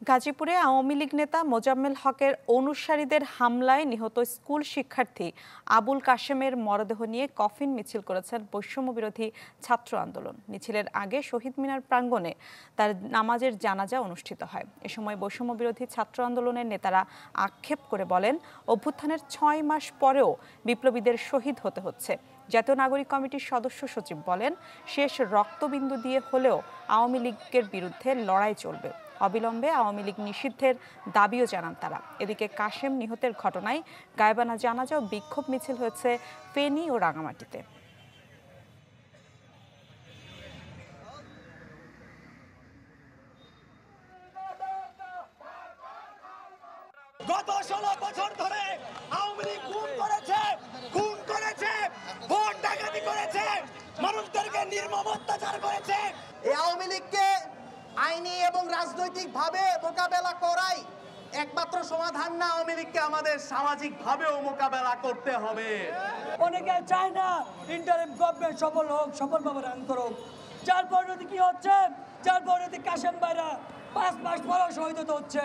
গাজীপুরে আওয়ামী লীগ নেতা মোজাম্মেল হকের অনুসারীদের হামলায় নিহত স্কুল শিক্ষার্থী আবুল কাশেমের মরদেহ নিয়ে কফিন মিছিল করেছেন বৈষম্য বিরোধী ছাত্র আন্দোলন। মিছিলের আগে শহীদ মিনার প্রাঙ্গণে তার নামাজের জানাজা অনুষ্ঠিত হয়। এ সময় বৈষম্য বিরোধী ছাত্র আন্দোলনের নেতারা আক্ষেপ করে বলেন, অভ্যুত্থানের 6 মাস পরেও বিপ্লবীদের শহীদ হতে হচ্ছে। জাতীয় নাগরিক কমিটির সদস্য সচিব বলেন, শেষ রক্তবিন্দু দিয়ে হলেও আওয়ামী লীগের বিরুদ্ধে লড়াই চলবে। অবিলম্বে আওয়ামী লীগ নিষিদ্ধের দাবিও জানান তারা। এদিকে কাশেম নিহতের ঘটনায় গায়বানা জানাজা ও বিক্ষোভ মিছিল হয়েছে ফেনী ও রাঙামাটিতে। গত 16 বছর ধরে আওয়ামী লীগ খুন করেছে, ভোট ডাকাতি করেছে, মানুষদেরকে নির্মম অত্যাচার করেছে। এই আওয়ামী লীগকে আইনি এবং রাজনৈতিকভাবে মোকাবেলা করাই একমাত্র সমাধান না। আওয়ামী লীগকে আমাদের সামাজিকভাবেও মোকাবেলা করতে হবে। অনেকে চায় না ইন্টারিম গভর্নমেন্ট সফল হোক, সফলভাবে রান করুক। যার পরিণতি কি হচ্ছে? যার পরিণতি কাশেম ভাইরা 5 মাস পরেও শহীদ হতে হচ্ছে।